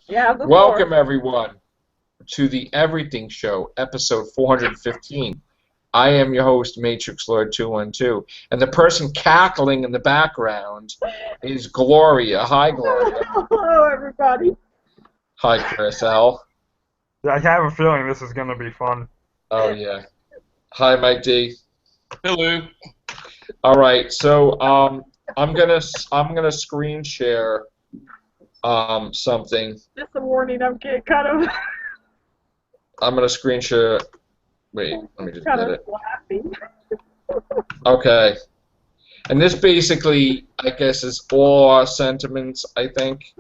Yeah, the floor. Welcome, everyone, to the Everything Show, episode 415. I am your host, Matrix Lord 212, and the person cackling in the background is Gloria. Hi, Gloria. Hello, everybody. Hi, Chris L. I have a feeling this is going to be fun. Oh, yeah. Hi, Mike D. Hello. All right, so I'm gonna screen share something. Just a warning, I'm getting kind of I'm gonna screen share. Wait, let me just kind get of it. laughing. Okay. And this basically, I guess, is all our sentiments, I think.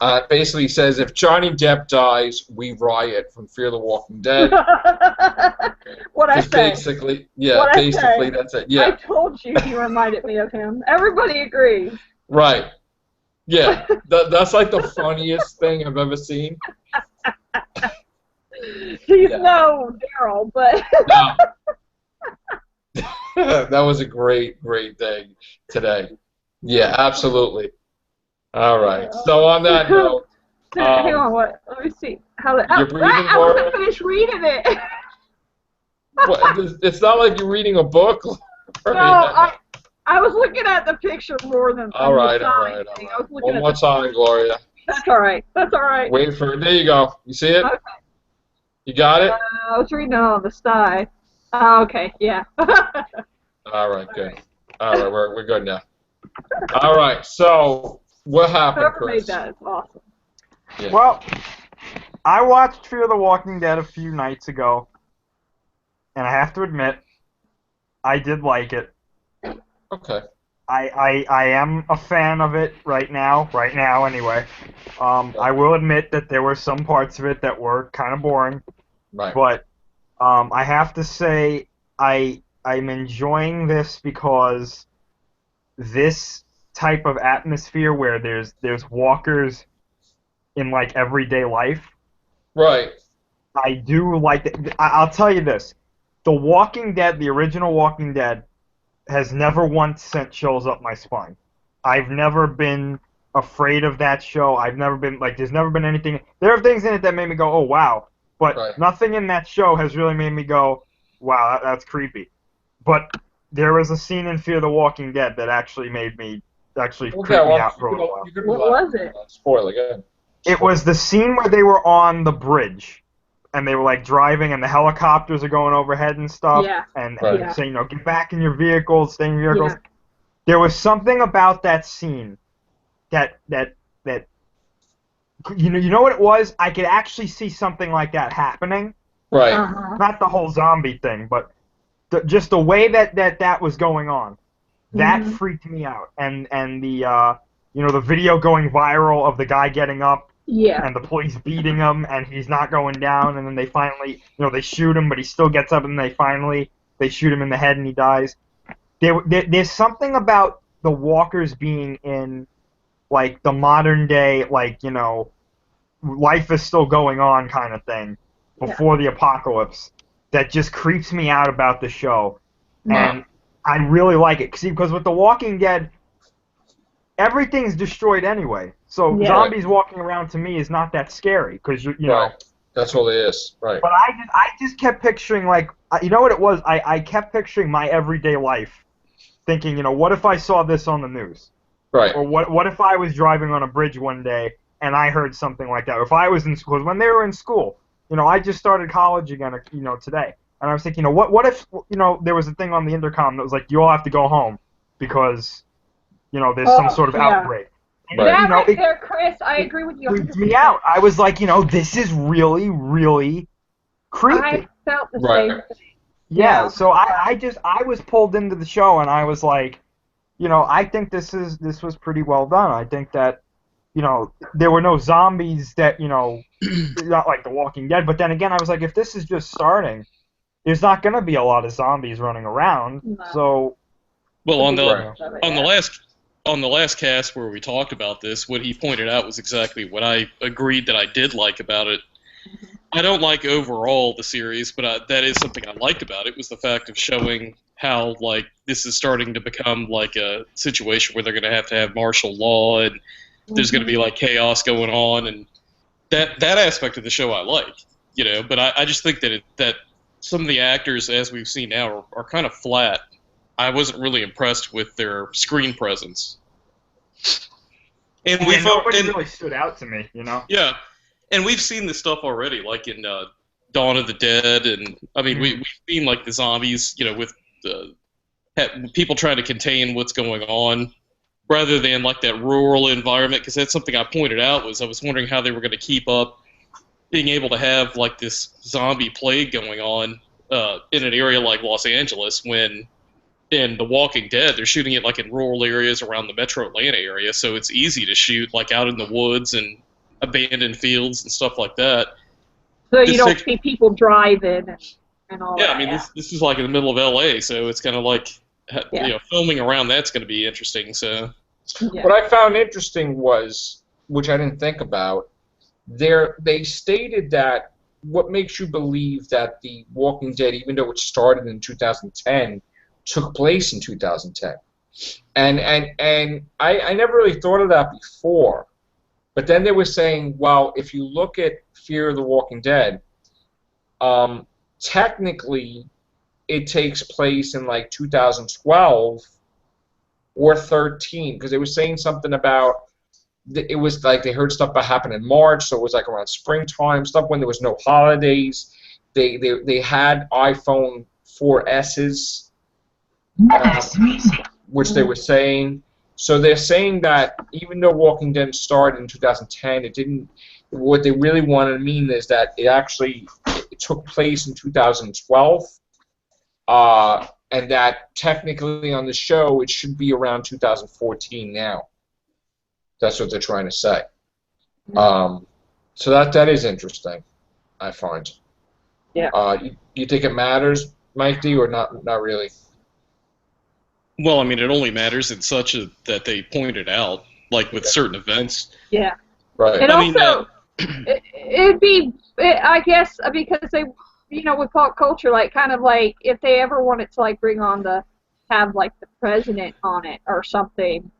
It basically says, if Johnny Depp dies, we riot from Fear the Walking Dead. What I Just say? basically, yeah, What I basically say? that's it. I Yeah, told you he reminded me of him. Everybody agrees. right. Yeah, that's like the funniest thing I've ever seen. He's Yeah. no Daryl, but No. That was a great thing today. Yeah, absolutely. All right. So on that note, hang on. What? Let me see. You're breathing, I Laura? wasn't finished reading it. it's not like you're reading a book. No, I was looking at the picture more than All the right. sign thing. I was looking One at more the. time, Gloria. That's all right. That's all right. Wait for it. There you go. You see it? Okay. You got it? I was reading on the sky. Oh, okay, yeah. All right, good. All right, we're good now. All right, so what happened, Whoever made Chris? that is awesome. Yeah. Well, I watched Fear the Walking Dead a few nights ago, and I have to admit, I did like it. Okay. I am a fan of it right now anyway. I will admit that there were some parts of it that were kind of boring, Right. but I have to say I'm enjoying this because this type of atmosphere where there's walkers in like everyday life, Right. I do like it. I'll tell you this: The Walking Dead, the original Walking Dead, has never once sent chills up my spine. I've never been afraid of that show. I've never been like, there's never been anything. There are things in it that made me go, oh wow, but Right. nothing in that show has really made me go, wow, that's creepy. But there was a scene in Fear the Walking Dead that actually made me creep me out for a little while. you could What relax. was it? Spoiler again. It was the scene where they were on the bridge, and they were like driving, and the helicopters are going overhead and stuff, Yeah. and Right. they're saying, get back in your vehicles, stay in your vehicles. Yeah. There was something about that scene that you know what it was? I could actually see something like that happening. Right. Uh-huh. Not the whole zombie thing, but just the way that was going on. That Mhm. freaked me out. And the the video going viral of the guy getting up Yeah. and the police beating him and he's not going down, and then they finally, they shoot him, but he still gets up, and they shoot him in the head and he dies. There's something about the walkers being in like the modern day, like, life is still going on kind of thing before the apocalypse that just creeps me out about the show. And I really like it because with The Walking Dead, everything's destroyed anyway. So Yeah. zombies walking around to me is not that scary because you know. Right. That's all it is. Right. But I just kept picturing, like, you know what it was? I kept picturing my everyday life, thinking, what if I saw this on the news? Right. Or what if I was driving on a bridge one day and I heard something like that? Or if I was in school, when they were in school, I just started college again, today. And I was thinking, what if, there was a thing on the intercom that was like, you all have to go home because, there's some sort of outbreak. And, Right. That right it there, Chris, I agree with you. freaked me out. I was like, this is really, really creepy. I felt the Right. same thing. Yeah, Yeah. so I was pulled into the show, and I was like, I think this was pretty well done. I think that, there were no zombies that, not like The Walking Dead, but then again, I was like, if this is just starting, there's not going to be a lot of zombies running around. No. So, Well, on the Right. on the last cast where we talked about this, what he pointed out was exactly what I agreed that I did like about it. I don't like overall the series, but that is something I liked about it, was the fact of showing how, like, this is starting to become like a situation where they're going to have martial law, and there's going to be like chaos going on, and that aspect of the show I like, but I just think that some of the actors, as we've seen now, are kind of flat. I wasn't really impressed with their screen presence. And nobody really stood out to me, Yeah, and we've seen this stuff already, like in Dawn of the Dead, and I mean we've seen like the zombies, with people trying to contain what's going on, rather than like that rural environment. Because that's something I pointed out, was I was wondering how they were going to keep up being able to have like this zombie plague going on in an area like Los Angeles, when in The Walking Dead they're shooting it like in rural areas around the Metro Atlanta area, so it's easy to shoot like out in the woods and abandoned fields and stuff like that. So you don't see people driving and all that. Yeah, I mean, this is like in the middle of LA, so it's kind of like, filming around that's going to be interesting. So, what I found interesting was, which I didn't think about, they stated that what makes you believe that The Walking Dead, even though it started in 2010, took place in 2010. And I never really thought of that before. But then they were saying, well, if you look at Fear the Walking Dead, technically it takes place in like 2012 or 13, because they were saying something about, it was like they heard stuff that happened in March, so it was like around springtime, stuff when there was no holidays. They had iPhone 4S's, which they were saying. So they're saying that even though Walking Dead started in 2010, it didn't. What they really wanted to mean is that it took place in 2012, and that technically on the show it should be around 2014 now. That's what they're trying to say. So that is interesting, I find. Yeah. You think it matters, Mike D, or not? Not really. Well, I mean, it only matters in such that they pointed out, like with certain events. Yeah. Right. And I mean, also, it'd be, I guess, because they, with pop culture, like, kind of like, if they ever wanted to, like, have, like, the president on it or something,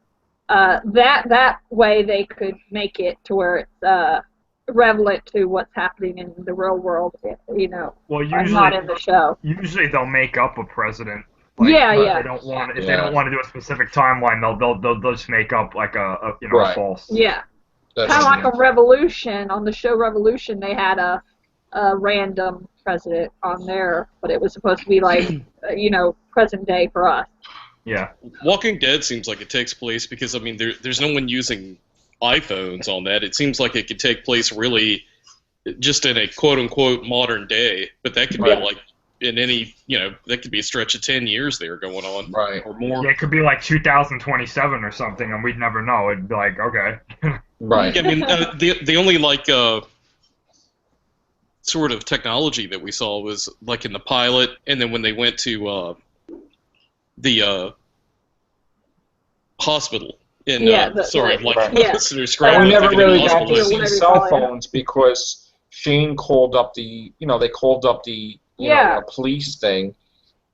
that way they could make it to where it's relevant to what's happening in the real world, Well, usually, not in the show. Usually they'll make up a president. Yeah. They don't want, if they don't want to do a specific timeline, they'll just make up like a false. Yeah. Kind of like a Revolution. On the show Revolution, they had a random president on there, but it was supposed to be like, present day for us. Yeah. Walking Dead seems like it takes place because, I mean, there's no one using iPhones on that. It seems like it could take place really just in a quote-unquote modern day, but that could be like in any, that could be a stretch of 10 years there going on, right, or more. Yeah, it could be like 2027 or something, and we'd never know. It'd be like, okay. Right. I mean, the only like sort of technology that we saw was like in the pilot, and then when they went to the hospital in we never really got to see cell phones because Shane called up the they called up the police thing,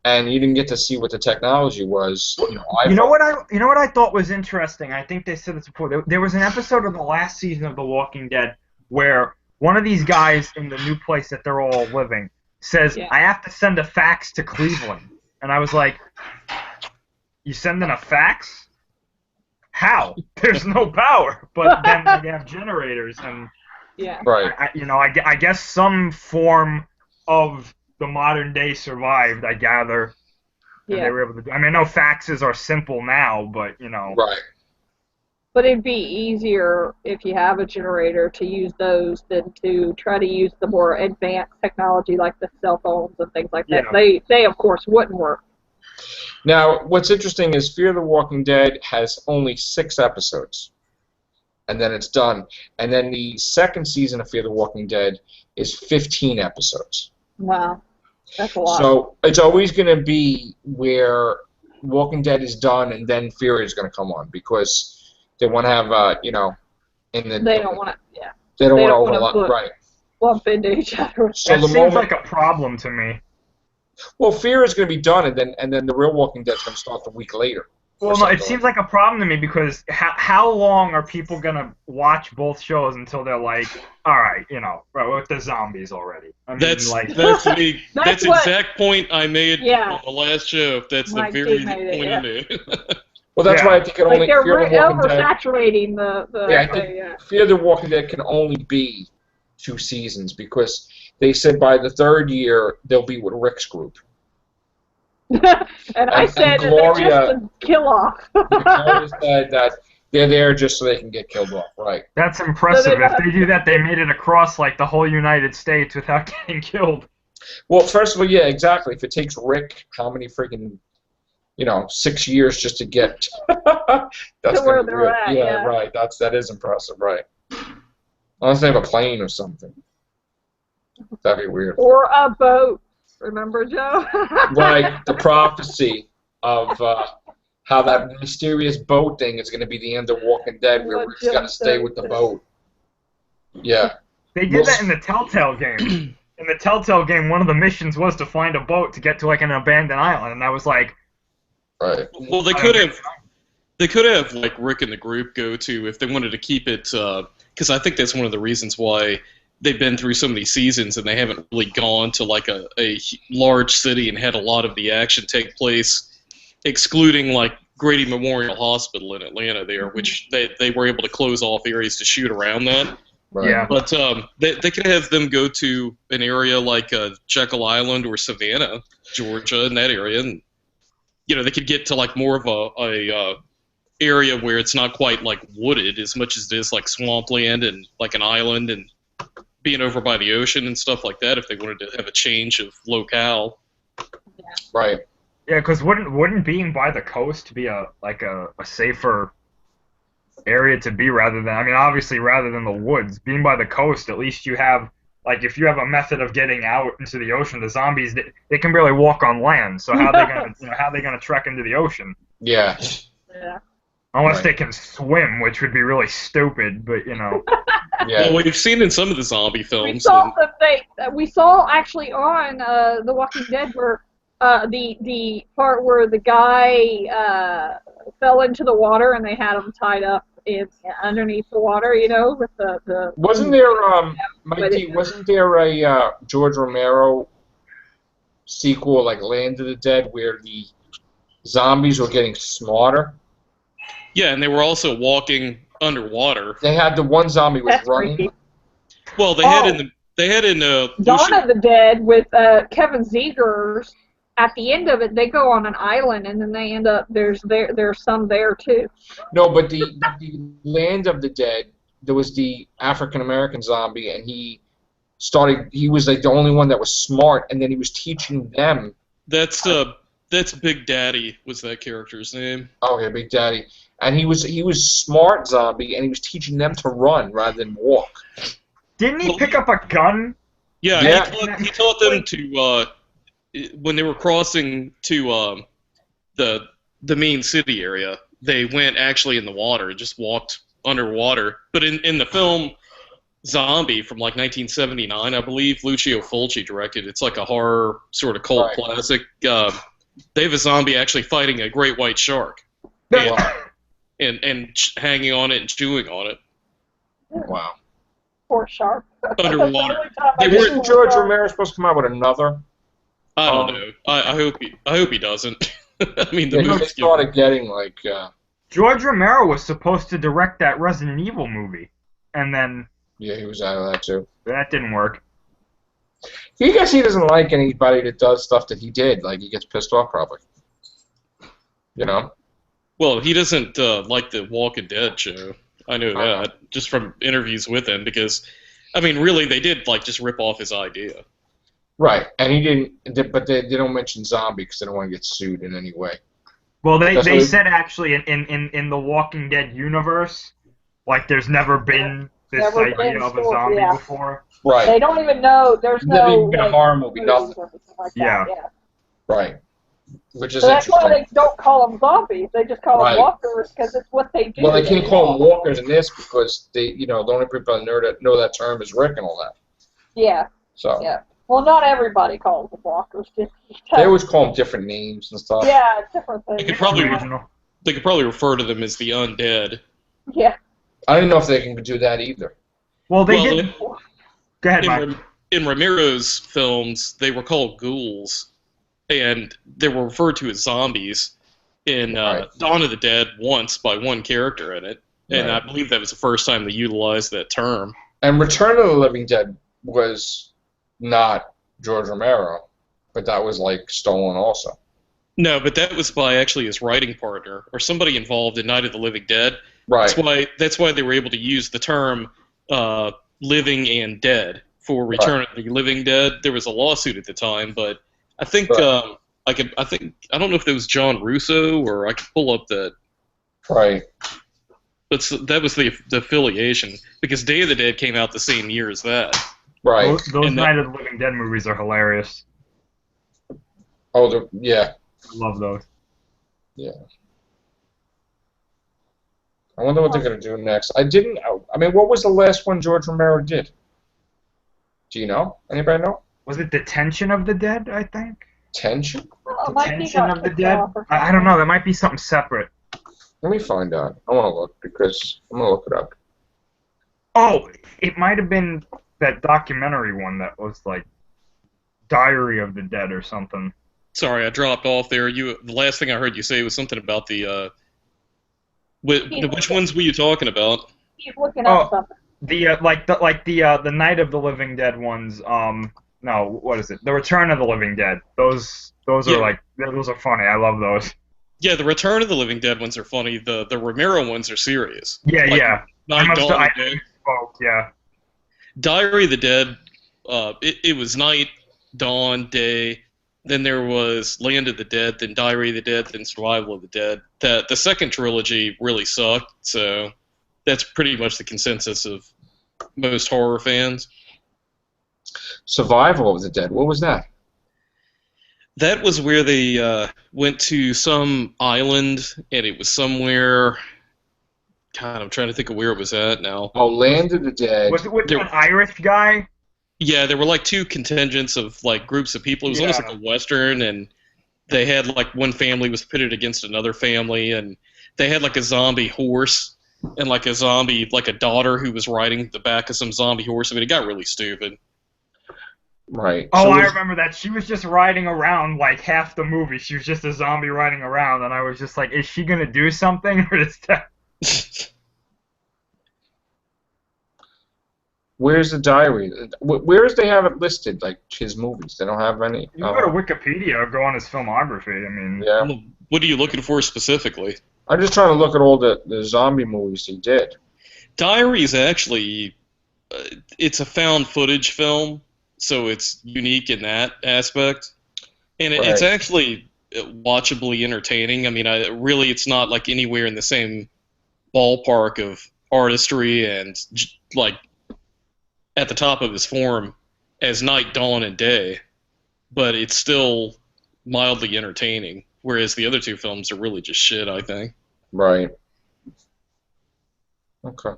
and you didn't get to see what the technology was. You know what I thought was interesting? I think they said this before. There was an episode of the last season of The Walking Dead where one of these guys in the new place that they're all living says, I have to send a fax to Cleveland. And I was like, you sending a fax? How? There's no power. But then they have generators. And right. I guess some form of the modern day survived, I gather. And they were able to do. I mean, I know faxes are simple now, but, Right. But it'd be easier if you have a generator to use those than to try to use the more advanced technology like the cell phones and things like that. They of course wouldn't work. Now, what's interesting is Fear the Walking Dead has only 6 episodes, and then it's done. And then the second season of Fear the Walking Dead is 15 episodes. Wow, that's a lot. So it's always going to be where Walking Dead is done, and then Fear is going to come on because they want to have, in the. They don't want to. Yeah. They don't want to overlap, right? Bump into each other. So that seems like a problem to me. Well, Fear is going to be done, and then the real Walking Dead is going to start the week later. Well, no, it seems like a problem to me because how long are people gonna watch both shows until they're like, all right, with the zombies already? I mean, That's like, that's the That's what- exact point I made Yeah. on the last show. That's the My very teammate, point yeah. I made. Well, that's Yeah. why I think it Like only they're Fear the Walking Dead. oversaturating the Yeah, I think Fear the Walking Dead can only be 2 seasons because they said by the 3rd year they'll be with Rick's group. and I said that they're Gloria- just a kill off. Gloria said that they're there just so they can get killed off, right? that's impressive. So they If they do that, they made it across like the whole United States without getting killed. Well, first of all, yeah, exactly. If it takes Rick, how many freaking, 6 years just to get that's To where gonna be they're weird. at, yeah. Right. That is impressive, right? Unless they have a plane or something. That'd be weird. Or a boat. Remember, Joe? Right, the prophecy of how that mysterious boat thing is going to be the end of Walking Dead, where What Rick's got to Jim stay said. with the boat. Yeah. They did that in the Telltale game. In the Telltale game, one of the missions was to find a boat to get to like an abandoned island, and I was like, Right. Well, they could have like Rick and the group go to if they wanted to keep it, because I think that's one of the reasons why they've been through so many seasons and they haven't really gone to like a large city and had a lot of the action take place, excluding like Grady Memorial Hospital in Atlanta there, which they were able to close off areas to shoot around that. Right. yeah. But they could have them go to an area like Jekyll Island or Savannah, Georgia, in that area, and they could get to like more of a area where it's not quite like wooded as much as it is like swampland and like an island and being over by the ocean and stuff like that. If they wanted to have a change of locale. Right. Yeah, because wouldn't being by the coast be a safer area to be rather than, I mean, obviously rather than the woods, being by the coast, at least you have, like, if you have a method of getting out into the ocean, the zombies, they can barely walk on land, so how are they gonna trek into the ocean? Yeah. Yeah. Unless Right. they can swim, which would be really stupid, but Yeah. Well, we've seen in some of the zombie We films. saw we saw actually on The Walking Dead where the part where the guy fell into the water and they had him tied up underneath the water, with the Wasn't there, Mikey, wasn't there a George Romero sequel, like Land of the Dead, where the zombies were getting smarter? Yeah, and they were also walking underwater. They had the one zombie was That's running. freaky. Well, they had in Dawn of the Dead with Kevin Zegers. At the end of it, they go on an island, and then they end up there's some there too. No, but the Land of the Dead, there was the African American zombie, and he was like the only one that was smart, and then he was teaching them. That's Big Daddy was that character's name. Oh yeah, Big Daddy, and he was smart zombie, and he was teaching them to run rather than walk. didn't he pick up a gun? Yeah, Yeah. He taught them to when they were crossing to the main city area. They went actually in the water, just walked underwater. But in the film Zombie from like 1979, I believe Lucio Fulci directed. It's like a horror sort of cult classic. They have a zombie actually fighting a great white shark, and hanging on it and chewing on it Wow. Poor shark. underwater. Isn't George Romero supposed to come out with another? I don't know. I hope he doesn't. I mean, the Yeah, he movie's started getting like. George Romero was supposed to direct that Resident Evil movie, and then Yeah, he was out of that too. that didn't work. He guess he doesn't like anybody that does stuff that he did. Like he gets pissed off probably. Well, he doesn't like the Walking Dead show. I know that just from interviews with him, because, I mean, really, they did like just rip off his idea. Right, and he didn't. But they don't mention zombie because they don't want to get sued in any way. Well, they That's what- said actually in the Walking Dead universe, like there's never been this Never idea been of a so- zombie yeah. before. Right. They don't even know. There's Never no even been a horror movie. Nothing. or anything like Yeah. that. Yeah. Right. Which is So that's why interesting. they don't call them zombies. They just call Right. them walkers because it's what they do. Well, they can't call them walkers in this because the only people that know that term is Rick and all that. Yeah. So Yeah. Well, not everybody calls them walkers. Just they always call them different names and stuff. yeah, different They things. could probably Original. they could probably refer to them as the undead. Yeah. I don't know if they can do that either. Well, they Well, did. Go ahead, Mike. in Ramiro's films, they were called ghouls, and they were referred to as zombies in Right. Dawn of the Dead once by one character in it, and Right. I believe that was the first time they utilized that term. And Return of the Living Dead was not George Romero, but that was like stolen also. No, but that was by actually his writing partner or somebody involved in Night of the Living Dead. Right. That's why they were able to use the term living and dead for Return of the Living Dead. There was a lawsuit at the time, but I think Right. I don't know if it was John Russo or I could pull up that. Right. But that was the affiliation because Day of the Dead came out the same year as that. Right. Those And Night of the Living Dead movies are hilarious. Oh, yeah. I love those. Yeah. I wonder what they're going to do next. I mean, what was the last one George Romero did? Do you know? Anybody know? Was it Detention of the Dead, I think? Tension? Oh, might be Detention got of the kicked Dead? off or I don't know. That might be something separate. Let me find out. I want to look because I'm going to look it up. Oh, it might have been that documentary one that was like Diary of the Dead or something. Sorry, I dropped off there. The last thing I heard you say was something about the. Which ones were you talking about? He's looking up Oh. something. The Night of the Living Dead ones. No, what is it? The Return of the Living Dead. Those Yeah. those are funny. I love those. Yeah, the Return of the Living Dead ones are funny. The Romero ones are serious. Yeah, Like, yeah. Night, Dawn, and Day. Oh, yeah. Diary of the Dead. It was Night, Dawn, Day. Then there was Land of the Dead. Then Diary of the Dead. Then Survival of the Dead. The second trilogy really sucked. So that's pretty much the consensus of most horror fans. Survival of the Dead. What was that? That was where they went to some island, and it was somewhere. God, I'm trying to think of where it was at now. Oh, Land of the Dead. Was it with There- an Irish guy? Yeah, there were like two contingents of like groups of people. It was almost Yeah. like a western, and they had like one family was pitted against another family, and they had like a zombie horse and like a zombie, like a daughter who was riding the back of some zombie horse. I mean, it got really stupid. Right. Oh, So I was- remember that. She was just riding around like half the movie. She was just a zombie riding around, and I was just like, is she gonna do something or is that? Where's the diary? Where is they have it listed? Like his movies? They don't have any. You can go to Wikipedia or go on his filmography. I mean, Yeah. What are you looking for specifically? I'm just trying to look at all the zombie movies he did. Diary is actually it's a found footage film, so it's unique in that aspect, and it's Right. actually watchably entertaining. I mean, really, it's not like anywhere in the same ballpark of artistry and like at the top of his form as Night, Dawn, and Day, but it's still mildly entertaining. Whereas the other two films are really just shit, I think. Right. Okay.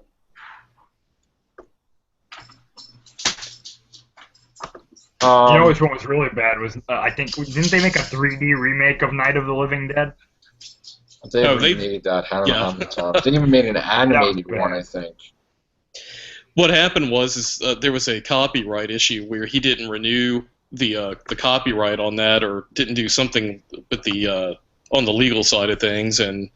you know which one was really bad was I think didn't they make a 3D remake of Night of the Living Dead? They Oh, even they- made that. I don't know yeah. how many times. They even made an animated bad. one, I think. What happened was there was a copyright issue where he didn't renew the copyright on that, or didn't do something with the on the legal side of things, and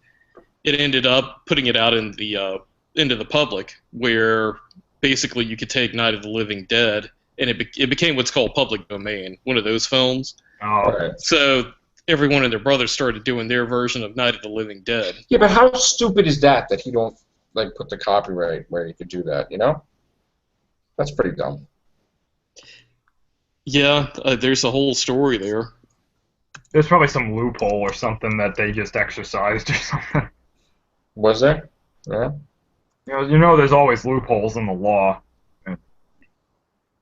it ended up putting it out in the into the public, where basically you could take Night of the Living Dead, and it became what's called public domain, one of those films. Oh, Right. So everyone and their brothers started doing their version of Night of the Living Dead. Yeah, but how stupid is that he don't like put the copyright where he could do that? You know, that's pretty dumb. Yeah, there's a whole story there. there's probably some loophole or something that they just exercised or something. Was there? Yeah. You know, there's always loopholes in the law,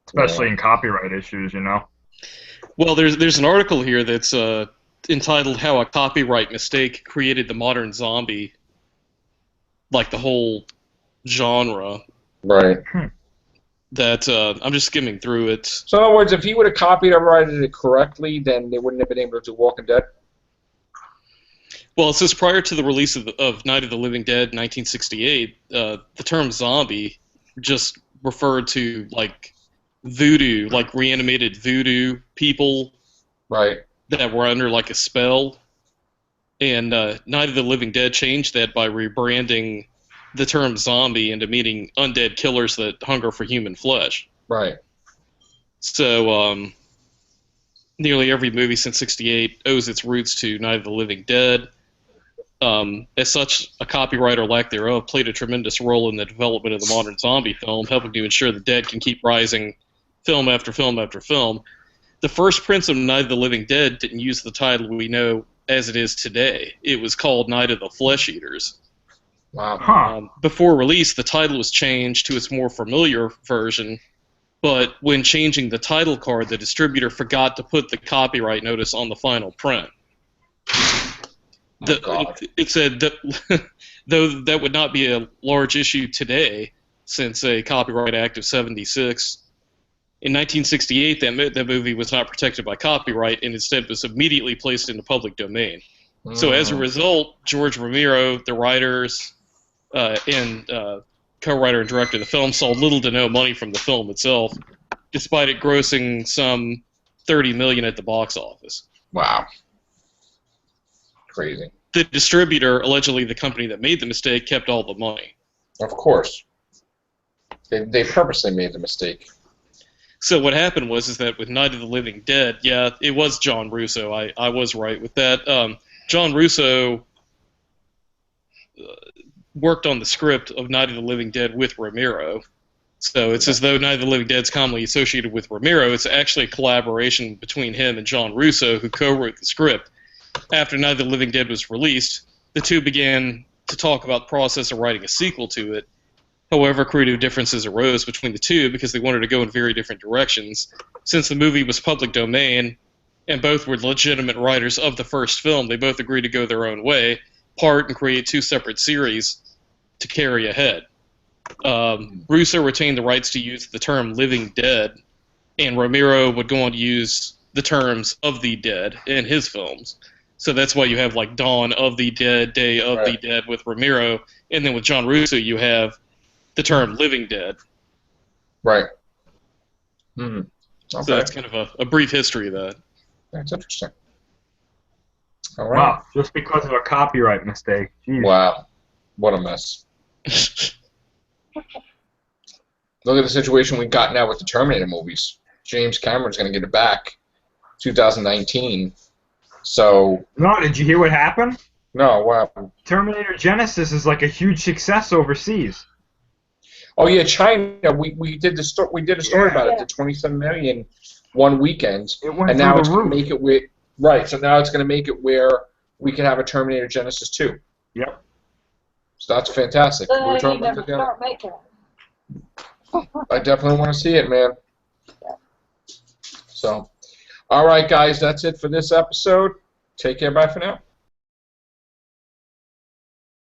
especially in copyright issues. You know. Well, there's an article here that's entitled "How a Copyright Mistake Created the Modern Zombie," like the whole genre. Right. That I'm just skimming through it. So in other words, if he would have copyrighted it correctly, then they wouldn't have been able to do Walking Dead. Well, it says prior to the release of Night of the Living Dead in 1968, the term zombie just referred to like voodoo, like reanimated voodoo people Right. that were under like a spell. And Night of the Living Dead changed that by rebranding the term zombie into meaning undead killers that hunger for human flesh. Right. So nearly every movie since '68 owes its roots to Night of the Living Dead. As such, a copyright or lack thereof played a tremendous role in the development of the modern zombie film, helping to ensure the dead can keep rising film after film after film. The first prints of Night of the Living Dead didn't use the title we know as it is today. It was called Night of the Flesh Eaters. Wow. Huh. Before release, the title was changed to its more familiar version, but when changing the title card, the distributor forgot to put the copyright notice on the final print. God. It said that though that would not be a large issue today, since a Copyright Act of '76. In 1968, that movie was not protected by copyright and instead was immediately placed in the public domain. So as a result, George Romero, the writers and co-writer and director of the film, saw little to no money from the film itself, despite it grossing some $30 million at the box office. Wow. Crazy. The distributor, allegedly the company that made the mistake, kept all the money. Of course. They purposely made the mistake. So what happened is that with Night of the Living Dead, yeah, it was John Russo. I was right with that. John Russo worked on the script of Night of the Living Dead with Romero. So it's as though Night of the Living Dead is commonly associated with Romero. It's actually a collaboration between him and John Russo, who co-wrote the script. After Night of the Living Dead was released, the two began to talk about the process of writing a sequel to it. However, creative differences arose between the two because they wanted to go in very different directions. Since the movie was public domain, and both were legitimate writers of the first film, they both agreed to go their own way, part and create two separate series to carry ahead. Russo retained the rights to use the term Living Dead, and Romero would go on to use the terms of the dead in his films. So that's why you have like Dawn of the Dead, Day of the Dead with Romero, and then with John Russo you have the term Living Dead. Right. Mm-hmm. Okay. So that's kind of a brief history of that. That's interesting. All right. Wow, just because of a copyright mistake. Jeez. Wow. What a mess. Look at the situation we got now with the Terminator movies. James Cameron's going to get it back 2019. So... No, did you hear what happened? No, what happened? Terminator Genesis is like a huge success overseas. Oh yeah, China. We did a story about it. The 27 million one weekend, It went and now through it's the going to roof. make it where So now it's going to make it where we can have a Terminator Genesis 2. Yep. So that's fantastic. Then We're you talking never about the, start making it. I definitely want to see it, man. So, all right, guys, that's it for this episode. Take care. Bye for now.